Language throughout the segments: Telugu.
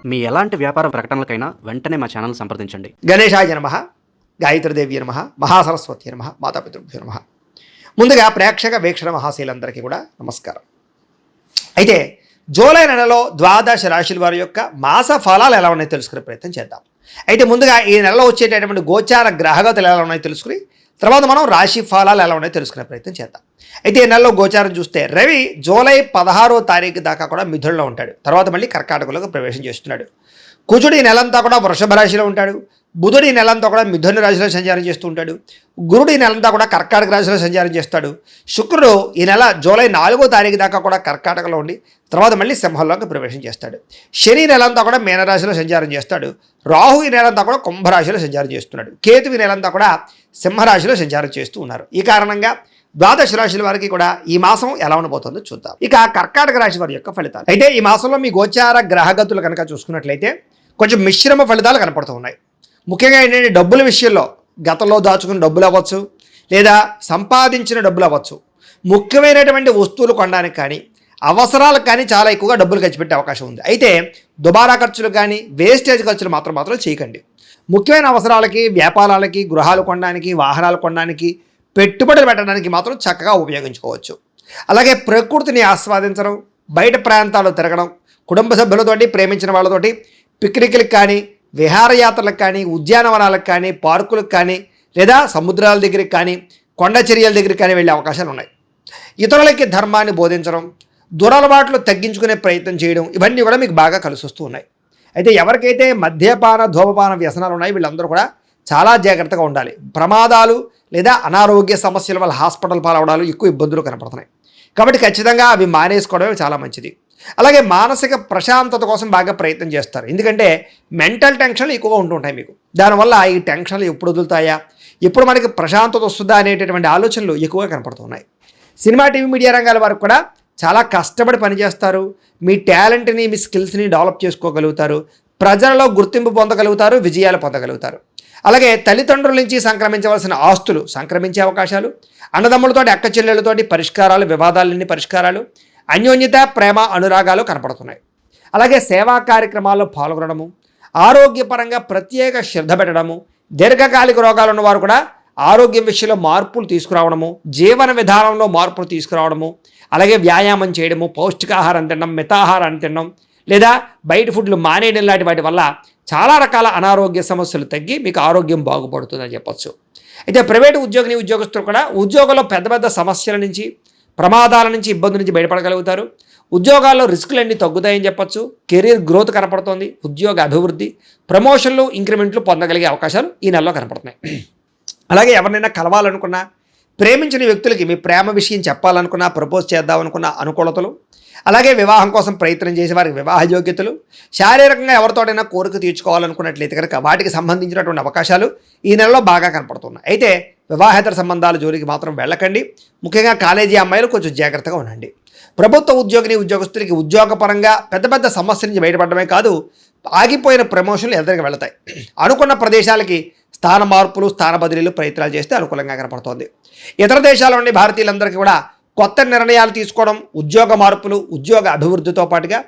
మీ ఎలాంటి వ్యాపార ప్రకటనలకైనా వెంటనే మా ఛానల్ సంప్రదించండి. గణేశాయ నమః, గాయత్రీదేవి నమః, మహాసరస్వతి నమః, మాతాపితృభ్యో నమః. ముందుగా ప్రేక్షక వీక్షణ మహాశీలందరికీ కూడా నమస్కారం. అయితే జూలై నెలలో ద్వాదశ రాశుల వారి యొక్క మాస ఫలాలు ఎలా ఉన్నాయో తెలుసుకునే ప్రయత్నం చేద్దాం. అయితే ముందుగా ఈ నెలలో వచ్చేటటువంటి గోచార గ్రహగతులు ఎలా ఉన్నాయో తెలుసుకుని తర్వాత మనం రాశి ఫలాలు ఎలా ఉన్నాయో తెలుసుకునే ప్రయత్నం చేద్దాం. అయితే ఈ నెలలో గోచారం చూస్తే రవి జూలై 16వ తారీఖు దాకా కూడా మిథునంలో ఉంటాడు. తర్వాత మళ్ళీ కర్కాటకంలోకి ప్రవేశం చేస్తున్నాడు. కుజుడు ఈ నెలంతా కూడా వృషభ రాశిలో ఉంటాడు. బుధుడు ఈ నెలంతా కూడా మిథున రాశిలో సంచారం చేస్తూ ఉంటాడు. గురుడు ఈ నెలంతా కూడా కర్కాటక రాశిలో సంచారం చేస్తాడు. శుక్రుడు ఈ నెల జూలై 4వ తారీఖు దాకా కూడా కర్కాటకలో ఉండి తర్వాత మళ్ళీ సింహంలోకి ప్రవేశం చేస్తాడు. శని నెలంతా కూడా మీనరాశిలో సంచారం చేస్తాడు. రాహు ఈ నెలంతా కూడా కుంభరాశిలో సంచారం చేస్తున్నాడు. కేతు ఈ నెలంతా కూడా సింహరాశిలో సంచారం చేస్తూ ఉన్నారు. ఈ కారణంగా ద్వాదశ రాశుల వారికి కూడా ఈ మాసం ఎలా ఉండబోతుందో చూద్దాం. ఇక కర్కాటక రాశి వారి యొక్క ఫలితాలు. అయితే ఈ మాసంలో మీ గోచార గ్రహగతులు కనుక చూసుకున్నట్లయితే కొంచెం మిశ్రమ ఫలితాలు కనపడుతూ ఉన్నాయి. ముఖ్యంగా ఏంటంటే డబ్బుల విషయంలో గతంలో దాచుకున్న డబ్బులు అవ్వచ్చు, లేదా సంపాదించిన డబ్బులు అవ్వచ్చు, ముఖ్యమైనటువంటి వస్తువులు కొనడానికి కానీ అవసరాలకు కానీ చాలా ఎక్కువగా డబ్బులు ఖర్చు పెట్టే అవకాశం ఉంది. అయితే దుబారా ఖర్చులు కానీ వేస్టేజ్ ఖర్చులు మాత్రం చేయకండి. ముఖ్యమైన అవసరాలకి, వ్యాపారాలకి, గృహాలు కొనడానికి, వాహనాలు కొనడానికి, పెట్టుబడులు పెట్టడానికి మాత్రం చక్కగా ఉపయోగించుకోవచ్చు. అలాగే ప్రకృతిని ఆస్వాదించడం, బయట ప్రాంతాలు తిరగడం, కుటుంబ సభ్యులతోటి, ప్రేమించిన వాళ్ళతోటి పిక్నిక్లకు కానీ, విహారయాత్రలకు కానీ, ఉద్యానవనాలకు కానీ, పార్కులకు కానీ, లేదా సముద్రాల దగ్గరికి కానీ, కొండ చర్యల దగ్గరికి కానీ వెళ్ళే అవకాశాలు ఉన్నాయి. ఇతరులకి ధర్మాన్ని బోధించడం, దురలవాట్లు తగ్గించుకునే ప్రయత్నం చేయడం, ఇవన్నీ కూడా మీకు బాగా కలిసి వస్తూ ఉన్నాయి. అయితే ఎవరికైతే మద్యపాన ధూమపాన వ్యసనాలు ఉన్నాయి వీళ్ళందరూ కూడా చాలా జాగ్రత్తగా ఉండాలి. ప్రమాదాలు లేదా అనారోగ్య సమస్యల వల్ల హాస్పిటల్ పాలవడాలు ఎక్కువ ఇబ్బందులు కనపడుతున్నాయి. కాబట్టి ఖచ్చితంగా అవి మానేసుకోవడమే చాలా మంచిది. అలాగే మానసిక ప్రశాంతత కోసం బాగా ప్రయత్నం చేస్తారు. ఎందుకంటే మెంటల్ టెన్షన్లు ఎక్కువగా ఉంటుంటాయి మీకు. దానివల్ల ఈ టెన్షన్లు ఎప్పుడు వదులుతాయా, ఎప్పుడు మనకి ప్రశాంతత వస్తుందా అనేటటువంటి ఆలోచనలు ఎక్కువగా కనపడుతున్నాయి. సినిమా, టీవీ, మీడియా రంగాల వారికి కూడా చాలా కష్టపడి పనిచేస్తారు. మీ టాలెంట్ని, మీ స్కిల్స్ని డెవలప్ చేసుకోగలుగుతారు. ప్రజలలో గుర్తింపు పొందగలుగుతారు, విజయాలు పొందగలుగుతారు. అలాగే తల్లిదండ్రుల నుంచి సంక్రమించవలసిన ఆస్తులు సంక్రమించే అవకాశాలు, అన్నదమ్ములతోటి, అక్క చెల్లెళ్ళతోటి పరిష్కారాలు, వివాదాలన్నీ పరిష్కారాలు, అన్యోన్యత, ప్రేమ, అనురాగాలు కనపడుతున్నాయి. అలాగే సేవా కార్యక్రమాల్లో పాల్గొనడము, ఆరోగ్యపరంగా ప్రత్యేక శ్రద్ధ పెట్టడము, దీర్ఘకాలిక రోగాలు ఉన్నవారు కూడా ఆరోగ్యం విషయంలో మార్పులు తీసుకురావడము, జీవన విధానంలో మార్పులు తీసుకురావడము, అలాగే వ్యాయామం చేయడము, పౌష్టికాహారం తినడం, మితాహారాన్ని తినడం, లేదా బయట ఫుడ్లు మానేయడం లాంటి వాటి వల్ల చాలా రకాల అనారోగ్య సమస్యలు తగ్గి మీకు ఆరోగ్యం బాగుపడుతుందని చెప్పొచ్చు. అయితే ప్రైవేటు ఉద్యోగస్తులు కూడా ఉద్యోగంలో పెద్ద పెద్ద సమస్యల నుంచి, ప్రమాదాల నుంచి, ఇబ్బందుల నుంచి బయటపడగలుగుతారు. ఉద్యోగాల్లో రిస్కులన్నీ తగ్గుతాయని చెప్పొచ్చు. కెరీర్ గ్రోత్ కనపడుతోంది. ఉద్యోగ అభివృద్ధి, ప్రమోషన్లు, ఇంక్రిమెంట్లు పొందగలిగే అవకాశాలు ఈ నెలలో కనపడుతున్నాయి. అలాగే ఎవరినైనా కలవాలనుకున్నా, ప్రేమించిన వ్యక్తులకి మీ ప్రేమ విషయం చెప్పాలనుకున్నా, ప్రపోజ్ చేద్దామనుకున్న అనుకూలతలు, అలాగే వివాహం కోసం ప్రయత్నం చేసే వారికి వివాహ యోగ్యతలు, శారీరకంగా ఎవరితోటైనా కోరిక తీర్చుకోవాలనుకున్నట్లయితే కనుక వాటికి సంబంధించినటువంటి అవకాశాలు ఈ నెలలో బాగా కనపడుతున్నాయి. అయితే వివాహేతర సంబంధాల జోలికి మాత్రం వెళ్ళకండి. ముఖ్యంగా కాలేజీ అమ్మాయిలు కొంచెం జాగ్రత్తగా ఉండండి. ప్రభుత్వ ఉద్యోగస్తులకి ఉద్యోగపరంగా పెద్ద పెద్ద సమస్యల నుంచి బయటపడమే కాదు, ఆగిపోయిన ప్రమోషన్లు ఎదురుగా వెళతాయి. అనుకున్న ప్రదేశాలకి స్థాన మార్పులు, స్థాన బదిలీలు ప్రయత్నాలు చేస్తే అనుకూలంగా కనపడుతోంది. ఇతర దేశాల నుండి భారతీయులందరికీ కూడా కొత్త నిర్ణయాలు తీసుకోవడం, ఉద్యోగ మార్పులు, ఉద్యోగ అభివృద్ధితో పాటుగా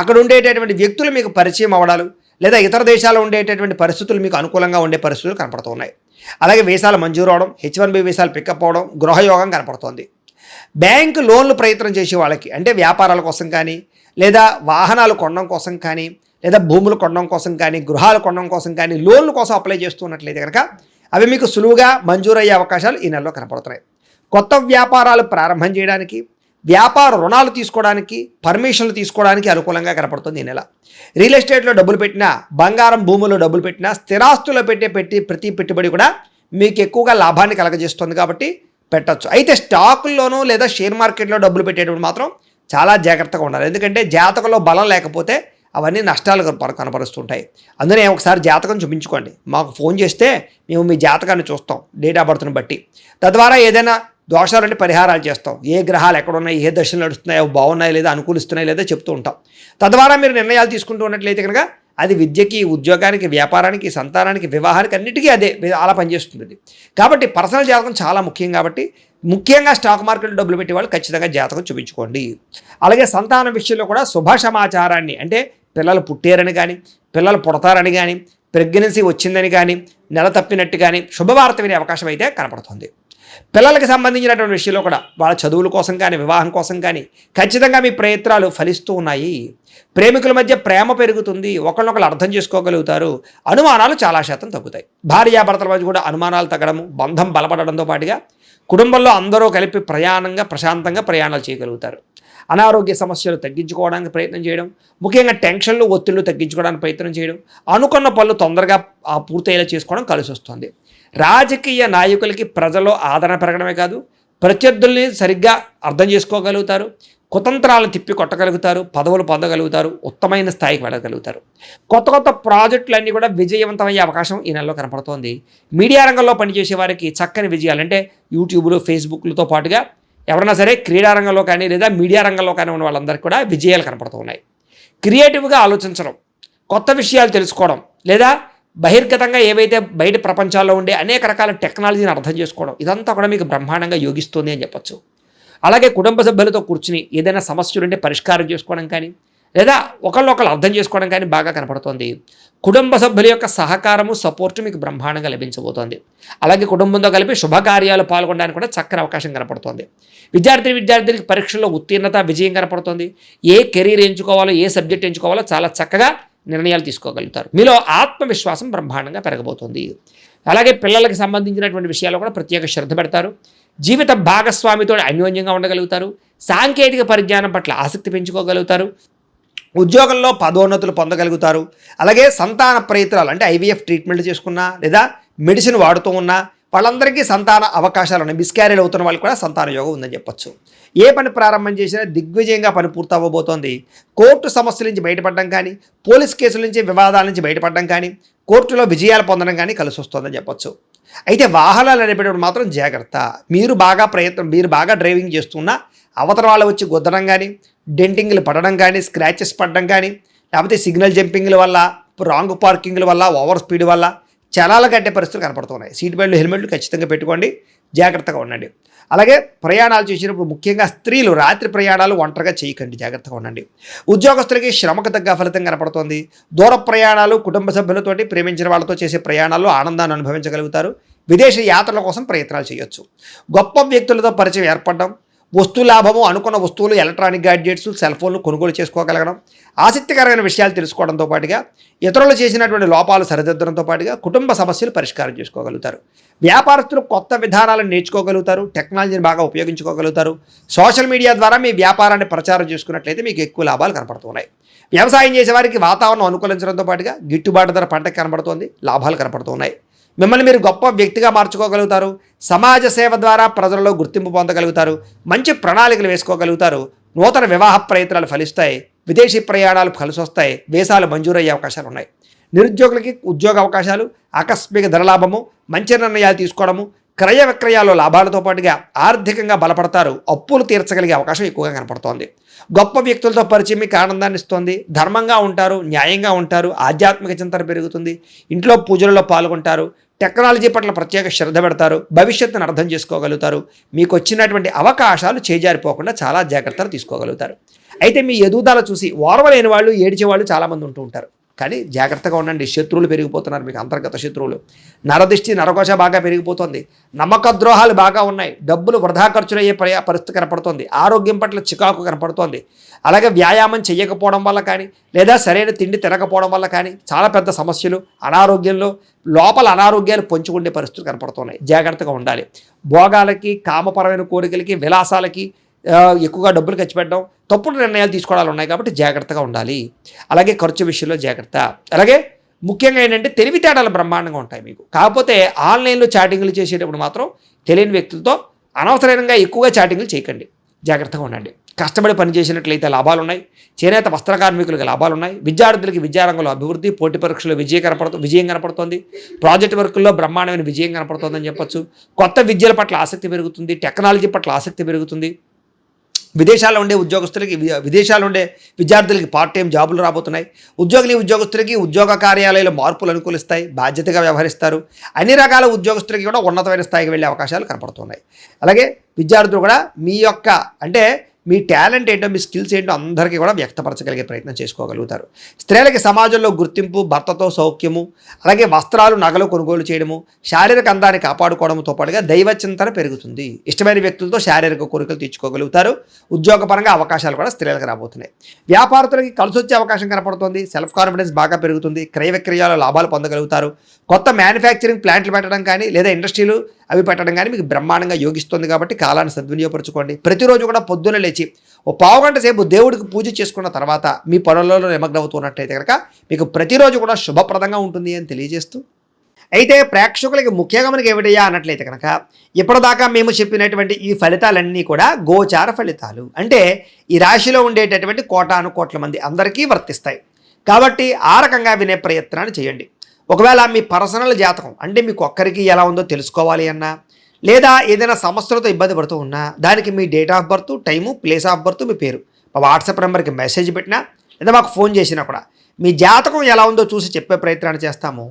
అక్కడ ఉండేటటువంటి వ్యక్తులు మీకు పరిచయం అవ్వడాలు, లేదా ఇతర దేశాల్లో ఉండేటటువంటి పరిస్థితులు మీకు అనుకూలంగా ఉండే పరిస్థితులు కనపడుతున్నాయి. అలాగే వీసాలు మంజూరు అవడం, H1B వీసాలు పికప్ అవడం, గృహయోగం కనపడుతోంది. బ్యాంకు లోన్లు ప్రయత్నం చేసే వాళ్ళకి, అంటే వ్యాపారాల కోసం కానీ, లేదా వాహనాలు కొనడం కోసం కానీ, లేదా భూములు కొనడం కోసం కానీ, గృహాలు కొనడం కోసం కానీ లోన్ల కోసం అప్లై చేస్తున్నట్లయితే కనుక అవి మీకు సులువుగా మంజూరయ్యే అవకాశాలు ఈ నెలలో కనపడుతున్నాయి. కొత్త వ్యాపారాలు ప్రారంభం చేయడానికి, వ్యాపార రుణాలు తీసుకోవడానికి, పర్మిషన్లు తీసుకోవడానికి అనుకూలంగా కనపడుతుంది ఈ నెల. రియల్ ఎస్టేట్లో డబ్బులు పెట్టినా, బంగారం భూముల్లో డబ్బులు పెట్టినా, స్థిరాస్తుల్లో ప్రతి పెట్టుబడి కూడా మీకు ఎక్కువగా లాభాన్ని కలగజేస్తుంది కాబట్టి పెట్టచ్చు. అయితే స్టాకుల్లోనూ లేదా షేర్ మార్కెట్లో డబ్బులు పెట్టేటప్పుడు మాత్రం చాలా జాగ్రత్తగా ఉండాలి. ఎందుకంటే జాతకంలో బలం లేకపోతే అవన్నీ నష్టాలు కనపరుస్తుంటాయి. అందుకనే ఒకసారి జాతకం చూపించుకోండి. మాకు ఫోన్ చేస్తే మేము మీ జాతకాన్ని చూస్తాం, డేట్ ఆఫ్ బర్త్ని బట్టి. తద్వారా ఏదైనా దోషాలంటే పరిహారాలు చేస్తాం. ఏ గ్రహాలు ఎక్కడున్నాయి, ఏ దశలు నడుస్తున్నాయో, బాగున్నాయి లేదా, అనుకూలిస్తున్నాయి లేదా చెప్తూ ఉంటాం. తద్వారా మీరు నిర్ణయాలు తీసుకుంటూ ఉన్నట్లయితే కనుక అది విద్యకి, ఉద్యోగానికి, వ్యాపారానికి, సంతానానికి, వివాహానికి అన్నిటికీ అదే అలా పనిచేస్తుంది. కాబట్టి పర్సనల్ జాతకం చాలా ముఖ్యం. కాబట్టి ముఖ్యంగా స్టాక్ మార్కెట్లో డబ్బులు పెట్టే వాళ్ళు ఖచ్చితంగా జాతకం చూపించుకోండి. అలాగే సంతానం విషయంలో కూడా శుభ సమాచారాన్ని, అంటే పిల్లలు పుట్టారని కానీ, పిల్లలు పుడతారని కానీ, ప్రెగ్నెన్సీ వచ్చిందని కానీ, నెల తప్పినట్టు కానీ శుభవార్త వినే అవకాశం అయితే కనపడుతుంది. పిల్లలకి సంబంధించినటువంటి విషయంలో కూడా వాళ్ళ చదువుల కోసం కానీ, వివాహం కోసం కానీ ఖచ్చితంగా మీ ప్రయత్నాలు ఫలిస్తూ ఉన్నాయి. ప్రేమికుల మధ్య ప్రేమ పెరుగుతుంది, ఒకళ్ళొకళ్ళు అర్థం చేసుకోగలుగుతారు, అనుమానాలు చాలా శాతం తగ్గుతాయి. భార్యాభర్తల మధ్య కూడా అనుమానాలు తగ్గడము, బంధం బలపడడంతో పాటుగా కుటుంబంలో అందరూ కలిపి ప్రశాంతంగా ప్రయాణాలు చేయగలుగుతారు. అనారోగ్య సమస్యలు తగ్గించుకోవడానికి ప్రయత్నం చేయడం, ముఖ్యంగా టెన్షన్లు, ఒత్తిళ్లు తగ్గించుకోవడానికి ప్రయత్నం చేయడం, అనుకున్న పనులు తొందరగా పూర్తయ్యేలా చేసుకోవడం కలిసి వస్తుంది. రాజకీయ నాయకులకి ప్రజల్లో ఆదరణ పెరగడమే కాదు, ప్రత్యర్థుల్ని సరిగ్గా అర్థం చేసుకోగలుగుతారు, కుతంత్రాలను తిప్పి కొట్టగలుగుతారు, పదవులు పొందగలుగుతారు, ఉత్తమైన స్థాయికి వెళ్ళగలుగుతారు. కొత్త ప్రాజెక్టులన్నీ కూడా విజయవంతమయ్యే అవకాశం ఈ నెలలో కనపడుతోంది. మీడియా రంగంలో పనిచేసే వారికి చక్కని విజయాలు, అంటే యూట్యూబ్లు, ఫేస్బుక్లతో పాటుగా ఎవరైనా సరే క్రీడా రంగంలో కానీ లేదా మీడియా రంగంలో కానీ ఉన్న వాళ్ళందరికీ కూడా విజయాలు కనపడుతూ ఉన్నాయి. క్రియేటివ్గా ఆలోచించడం, కొత్త విషయాలు తెలుసుకోవడం, లేదా బహిర్గతంగా ఏవైతే బయట ప్రపంచాల్లో ఉండే అనేక రకాల టెక్నాలజీని అర్థం చేసుకోవడం, ఇదంతా కూడా మీకు బ్రహ్మాండంగా యోగిస్తుంది అని చెప్పొచ్చు. అలాగే కుటుంబ సభ్యులతో కూర్చుని ఏదైనా సమస్యలు ఉంటే పరిష్కారం చేసుకోవడం కానీ, లేదా ఒకళ్ళు అర్థం చేసుకోవడం కానీ బాగా కనపడుతోంది. కుటుంబ సభ్యుల యొక్క సహకారము, సపోర్టు మీకు బ్రహ్మాండంగా లభించబోతోంది. అలాగే కుటుంబంతో కలిపి శుభకార్యాలు పాల్గొనడానికి కూడా చక్కని అవకాశం కనపడుతోంది. విద్యార్థులకి పరీక్షల్లో ఉత్తీర్ణత, విజయం కనపడుతుంది. ఏ కెరీర్ ఎంచుకోవాలో, ఏ సబ్జెక్ట్ ఎంచుకోవాలో చాలా చక్కగా నిర్ణయాలు తీసుకోగలుగుతారు. మీలో ఆత్మవిశ్వాసం బ్రహ్మాండంగా పెరగబోతుంది. అలాగే పిల్లలకి సంబంధించినటువంటి విషయాల్లో కూడా ప్రత్యేక శ్రద్ధ పెడతారు. జీవిత భాగస్వామితో అన్యోన్యంగా ఉండగలుగుతారు. సాంకేతిక పరిజ్ఞానం పట్ల ఆసక్తి పెంచుకోగలుగుతారు. ఉద్యోగంలో పదోన్నతులు పొందగలుగుతారు. అలాగే సంతాన ప్రయత్నాలు, అంటే ఐవీఎఫ్ ట్రీట్మెంట్ చేసుకున్నా లేదా మెడిసిన్ వాడుతూ ఉన్నా వాళ్ళందరికీ సంతాన అవకాశాలు ఉన్నాయి. మిస్క్యారేజ్ అవుతున్న వాళ్ళకి కూడా సంతాన యోగం ఉందని చెప్పొచ్చు. ఏ పని ప్రారంభం చేసినా దిగ్విజయంగా పని పూర్తవ్వబోతోంది. కోర్టు సమస్యల నుంచి బయటపడడం కానీ, పోలీస్ కేసుల నుంచి, వివాదాల నుంచి బయటపడడం కానీ, కోర్టులో విజయాలు పొందడం కానీ కలిసి వస్తుందని చెప్పొచ్చు. అయితే వాహనాలు నడిపేటప్పుడు మాత్రం జాగ్రత్త. మీరు బాగా డ్రైవింగ్ చేస్తున్నా అవతల వాళ్ళు వచ్చి గుద్దడం కానీ, డెంటింగ్లు పడడం కానీ, స్క్రాచెస్ పడడం కానీ, లేకపోతే సిగ్నల్ జంపింగ్ల వల్ల, రాంగ్ పార్కింగ్ల వల్ల, ఓవర్ స్పీడ్ వల్ల చలాల కట్టే పరిస్థితులు కనపడుతున్నాయి. సీట్ బెల్ట్లు, హెల్మెట్లు ఖచ్చితంగా పెట్టుకోండి, జాగ్రత్తగా ఉండండి. అలాగే ప్రయాణాలు చేసినప్పుడు ముఖ్యంగా స్త్రీలు రాత్రి ప్రయాణాలు ఒంటరిగా చేయకండి, జాగ్రత్తగా ఉండండి. ఉద్యోగస్తులకి శ్రమకు తగ్గ ఫలితం కనపడుతోంది. దూర ప్రయాణాలు, కుటుంబ సభ్యులతోటి, ప్రేమించిన వాళ్ళతో చేసే ప్రయాణాల్లో ఆనందాన్ని అనుభవించగలుగుతారు. విదేశీ యాత్రల కోసం ప్రయత్నాలు చేయొచ్చు. గొప్ప వ్యక్తులతో పరిచయం ఏర్పడడం, వస్తు లాభము, అనుకున్న వస్తువులు, ఎలక్ట్రానిక్ గ్యాడ్జెట్స్, సెల్ ఫోన్లు కొనుగోలు చేసుకోగలగడం, ఆసక్తికరమైన విషయాలు తెలుసుకోవడంతో పాటుగా ఇతరులు చేసినటువంటి లోపాలు సరిదిద్దడంతో పాటుగా కుటుంబ సమస్యలు పరిష్కారం చేసుకోగలుగుతారు. వ్యాపారస్తులు కొత్త విధానాలను నేర్చుకోగలుగుతారు, టెక్నాలజీని బాగా ఉపయోగించుకోగలుగుతారు. సోషల్ మీడియా ద్వారా మీ వ్యాపారాన్ని ప్రచారం చేసుకున్నట్లయితే మీకు ఎక్కువ లాభాలు కనపడుతున్నాయి. వ్యవసాయం చేసేవారికి వాతావరణం అనుకూలించడంతో పాటుగా గిట్టుబాటు ధర పంటకు కనబడుతోంది, లాభాలు కనపడుతున్నాయి. మిమ్మల్ని మీరు గొప్ప వ్యక్తిగా మార్చుకోగలుగుతారు. సమాజ సేవ ద్వారా ప్రజలలో గుర్తింపు పొందగలుగుతారు. మంచి ప్రణాళికలు వేసుకోగలుగుతారు. నూతన వివాహ ప్రయత్నాలు ఫలిస్తాయి. విదేశీ ప్రయాణాలు కలిసి వస్తాయి. వీసాలు మంజూరయ్యే అవకాశాలు ఉన్నాయి. నిరుద్యోగులకి ఉద్యోగ అవకాశాలు, ఆకస్మిక ధనలాభము, మంచి నిర్ణయాలు తీసుకోవడము, క్రయ విక్రయాల్లో లాభాలతో పాటుగా ఆర్థికంగా బలపడతారు. అప్పులు తీర్చగలిగే అవకాశం ఎక్కువగా కనపడుతోంది. గొప్ప వ్యక్తులతో పరిచయం మీకు ఆనందాన్ని ఇస్తుంది. ధర్మంగా ఉంటారు, న్యాయంగా ఉంటారు, ఆధ్యాత్మిక చింతన పెరుగుతుంది. ఇంట్లో పూజలలో పాల్గొంటారు. టెక్నాలజీ పట్ల ప్రత్యేక శ్రద్ధ పెడతారు. భవిష్యత్తును అర్థం చేసుకోగలుగుతారు. మీకు వచ్చినటువంటి అవకాశాలు చేజారిపోకుండా చాలా జాగ్రత్తలు తీసుకోగలుగుతారు. అయితే మీ ఎదుగుదల చూసి ఓర్వలేని వాళ్ళు, ఏడిచేవాళ్ళు చాలామంది ఉంటూ ఉంటారు. కానీ జాగ్రత్తగా ఉండండి. శత్రువులు పెరిగిపోతున్నారు, మీకు అంతర్గత శత్రువులు. నరదిష్టి, నరకోశ బాగా పెరిగిపోతుంది. నమ్మక ద్రోహాలు బాగా ఉన్నాయి. డబ్బులు వృధా ఖర్చులయ్యే పరిస్థితి కనపడుతోంది. ఆరోగ్యం పట్ల చికాకు కనపడుతోంది. అలాగే వ్యాయామం చేయకపోవడం వల్ల కానీ, లేదా సరైన తిండి తినకపోవడం వల్ల కానీ చాలా పెద్ద సమస్యలు, అనారోగ్యంలో లోపల అనారోగ్యాలు పంచుకునే పరిస్థితులు కనపడుతున్నాయి. జాగ్రత్తగా ఉండాలి. భోగాలకి, కామపరమైన కోరికలకి, విలాసాలకి ఎక్కువగా డబ్బులు ఖర్చు పెట్టడం, తప్పుడు నిర్ణయాలు తీసుకోవడాలు ఉన్నాయి. కాబట్టి జాగ్రత్తగా ఉండాలి. అలాగే ఖర్చు విషయంలో జాగ్రత్త. అలాగే ముఖ్యంగా ఏంటంటే తెలివితేటలు బ్రహ్మాండంగా ఉంటాయి మీకు. కాకపోతే ఆన్లైన్లో చాటింగ్లు చేసేటప్పుడు మాత్రం తెలియని వ్యక్తులతో అనవసరంగా ఎక్కువగా చాటింగ్లు చేయకండి, జాగ్రత్తగా ఉండండి. కష్టపడి పనిచేసినట్లయితే లాభాలు ఉన్నాయి. చేనేత వస్త్ర కార్మికులకు లాభాలు ఉన్నాయి. విద్యార్థులకి విద్యారంగంలో అభివృద్ధి, పోటీ పరీక్షలో విజయం కనపడుతుంది. ప్రాజెక్ట్ వర్కుల్లో బ్రహ్మాండమైన విజయం కనపడుతుందని చెప్పొచ్చు. కొత్త విద్యల పట్ల ఆసక్తి పెరుగుతుంది. టెక్నాలజీ పట్ల ఆసక్తి పెరుగుతుంది. విదేశాల్లో ఉండే విద్యార్థులకి పార్ట్ టైం జాబులు రాబోతున్నాయి. ఉద్యోగస్తులకి ఉద్యోగ కార్యాలయాల్లో మార్పులు అనుకూలిస్తాయి. బాధ్యతగా వ్యవహరిస్తారు. అన్ని రకాల ఉద్యోగస్తులకి కూడా ఉన్నతమైన స్థాయికి వెళ్ళే అవకాశాలు కనపడుతున్నాయి. అలాగే విద్యార్థులు కూడా మీ యొక్క మీ టాలెంట్ ఏంటో మీ స్కిల్స్ ఏంటో అందరికీ కూడా వ్యక్తపరచగలిగే ప్రయత్నం చేసుకోగలుగుతారు. స్త్రీలకి సమాజంలో గుర్తింపు, భర్తతో సౌఖ్యము, అలాగే వస్త్రాలు నగలు కొనుగోలు చేయడము, శారీరక అందాన్ని కాపాడుకోవడంతో పాటుగా దైవ చింతన పెరుగుతుంది. ఇష్టమైన వ్యక్తులతో శారీరక కోరికలు తీర్చుకోగలుగుతారు. ఉద్యోగపరంగా అవకాశాలు కూడా స్త్రీలకు రాబోతున్నాయి. వ్యాపారస్తులకి కలిసి వచ్చే అవకాశం కనపడుతుంది. సెల్ఫ్ కాన్ఫిడెన్స్ బాగా పెరుగుతుంది. క్రయ విక్రయాల లాభాలు పొందగలుగుతారు. కొత్త మ్యానుఫ్యాక్చరింగ్ ప్లాంట్లు పెట్టడం కానీ లేదా ఇండస్ట్రీలు అవి పెట్టడం కానీ మీకు బ్రహ్మాండంగా యోగిస్తుంది. కాబట్టి కాలాన్ని సద్వినియోగపరచుకోండి. ప్రతిరోజు కూడా పొద్దున్న లేచి ఓ పావుగంట సేపు దేవుడికి పూజ చేసుకున్న తర్వాత మీ పనులలో నిమగ్నమవుతున్నట్లయితే కనుక మీకు ప్రతిరోజు కూడా శుభప్రదంగా ఉంటుంది అని తెలియజేస్తూ, అయితే ప్రేక్షకులకి ముఖ్యంగా మనకి ఏమిటయ్యా అన్నట్లయితే కనుక ఇప్పటిదాకా మేము చెప్పినటువంటి ఈ ఫలితాలన్నీ కూడా గోచార ఫలితాలు, అంటే ఈ రాశిలో ఉండేటటువంటి కోటాను కోట్ల మంది అందరికీ వర్తిస్తాయి. కాబట్టి ఆ రకంగా వినే ప్రయత్నాన్ని చేయండి. ఒకవేళ మీ పర్సనల్ జాతకం అంటే మీకు ఒక్కరికి ఎలా ఉందో తెలుసుకోవాలి అన్నా, లేదా ఏదైనా సమస్యలతో ఇబ్బంది పడుతూ ఉన్నా దానికి మీ date of birth, time, place of birth, మీ పేరు మా వాట్సాప్ నెంబర్కి మెసేజ్ పెట్టినా లేదా మాకు ఫోన్ చేసినా కూడా మీ జాతకం ఎలా ఉందో చూసి చెప్పే ప్రయత్నాన్ని చేస్తాము.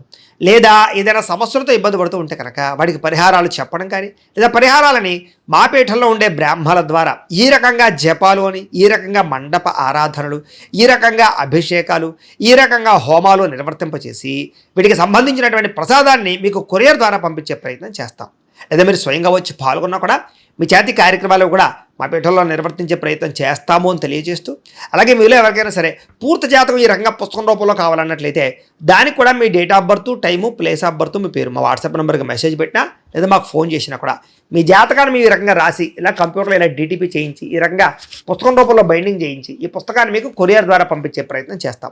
లేదా ఏదైనా సమస్యలతో ఇబ్బంది పడుతూ ఉంటే కనుక వాడికి పరిహారాలు చెప్పడం కానీ లేదా పరిహారాలని మా పీఠంలో ఉండే బ్రాహ్మణుల ద్వారా ఈ రకంగా జపాలు అని, ఈ రకంగా మండప ఆరాధనలు, ఈ రకంగా అభిషేకాలు, ఈ రకంగా హోమాలు నిర్వర్తింపచేసి వీటికి సంబంధించినటువంటి ప్రసాదాన్ని మీకు కొరియర్ ద్వారా పంపించే ప్రయత్నం చేస్తాం. లేదా మీరు స్వయంగా వచ్చి పాల్గొన్నా కూడా మీ చేతి కార్యక్రమాలు కూడా మా పీఠంలో నిర్వర్తించే ప్రయత్నం చేస్తాము అని తెలియజేస్తూ, అలాగే మీలో ఎవరికైనా సరే పూర్తి జాతకం ఈ రకంగా పుస్తకం రూపంలో కావాలన్నట్లయితే దానికి కూడా మీ date of birth, time, place of birth, మీ పేరు మా వాట్సాప్ నెంబర్కి మెసేజ్ పెట్టినా లేదా మాకు ఫోన్ చేసినా కూడా మీ జాతకాన్ని మీ రకంగా రాసి ఇలా కంప్యూటర్లో ఇలా డిటిపి చేయించి ఈ రకంగా పుస్తకం రూపంలో బైండింగ్ చేయించి ఈ పుస్తకాన్ని మీకు కొరియర్ ద్వారా పంపించే ప్రయత్నం చేస్తాం.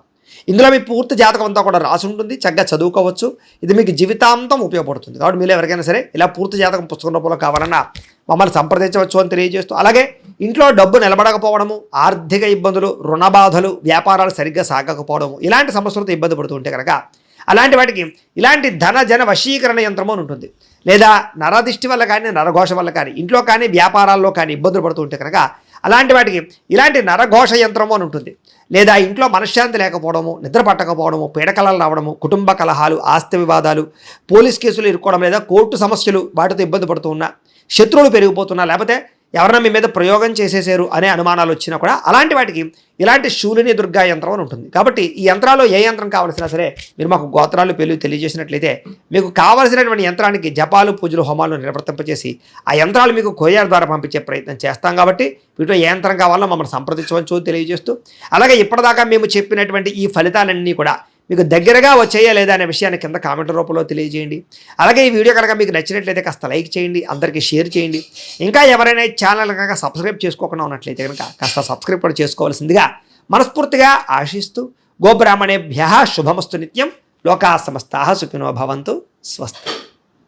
ఇందులో మీ పూర్తి జాతకం అంతా కూడా రాసి ఉంటుంది. చక్కగా చదువుకోవచ్చు. ఇది మీకు జీవితాంతం ఉపయోగపడుతుంది. కాబట్టి మీరు ఎవరికైనా సరే ఇలా పూర్తి జాతకం పుస్తకం రూపంలో కావాలన్నా మమ్మల్ని సంప్రదించవచ్చు అని తెలియజేస్తూ, అలాగే ఇంట్లో డబ్బు నిలబడకపోవడము, ఆర్థిక ఇబ్బందులు, రుణ బాధలు, వ్యాపారాలు సరిగ్గా సాగకపోవడము, ఇలాంటి సమస్యలతో ఇబ్బంది పడుతూ ఉంటే కనుక అలాంటి వాటికి ఇలాంటి ధన జన వశీకరణ యంత్రము అని ఉంటుంది. లేదా నరదిష్టి వల్ల కానీ, నరఘోష వల్ల కానీ, ఇంట్లో కానీ వ్యాపారాల్లో కానీ ఇబ్బందులు పడుతూ ఉంటే కనుక అలాంటి వాటికి ఇలాంటి నరఘోష యంత్రము అని ఉంటుంది. లేదా ఇంట్లో మనశ్శాంతి లేకపోవడము, నిద్ర పట్టకపోవడము, పీడకలలు రావడము, కుటుంబ కలహాలు, ఆస్తి వివాదాలు, పోలీస్ కేసులు ఇరుక్కోవడం, లేదా కోర్టు సమస్యలు వాటితో ఇబ్బంది పడుతూ ఉన్నా, శత్రువులు పెరిగిపోతున్నా, లేకపోతే ఎవరన్నా మీ మీద ప్రయోగం చేసేసారు అనే అనుమానాలు వచ్చినా కూడా అలాంటి వాటికి ఇలాంటి శూలిని దుర్గా యంత్రం అని ఉంటుంది. కాబట్టి ఈ యంత్రాలు ఏ యంత్రం కావాల్సినా సరే మీరు మాకు గోత్రాలు పేర్లు తెలియజేసినట్లయితే మీకు కావాల్సినటువంటి యంత్రానికి జపాలు, పూజలు, హోమాలు నిర్వర్తింపచేసి ఆ యంత్రాలు మీకు కొరియర్ ద్వారా పంపించే ప్రయత్నం చేస్తాం. కాబట్టి వీటిలో ఏ యంత్రం కావాలో మమ్మల్ని సంప్రదించవచ్చు తెలియజేస్తూ, అలాగే ఇప్పటిదాకా మేము చెప్పినటువంటి ఈ ఫలితాలన్నీ కూడా మీకు దగ్గరగా వచ్చేయా లేదా అనే విషయాన్ని కింద కామెంట్ రూపంలో తెలియజేయండి. అలాగే ఈ వీడియో కనుక మీకు నచ్చినట్లయితే కాస్త లైక్ చేయండి, అందరికీ షేర్ చేయండి. ఇంకా ఎవరైనా ఈ ఛానల్ కనుక సబ్స్క్రైబ్ చేసుకోకుండా ఉన్నట్లయితే కనుక కాస్త సబ్స్క్రైబ్ కూడా చేసుకోవాల్సిందిగా మనస్ఫూర్తిగా ఆశిస్తూ, గోబ్రాహ్మణేభ్యః శుభమస్తు నిత్యం. లోకా సమస్తాః సుఖినో భవంతు. స్వస్తి.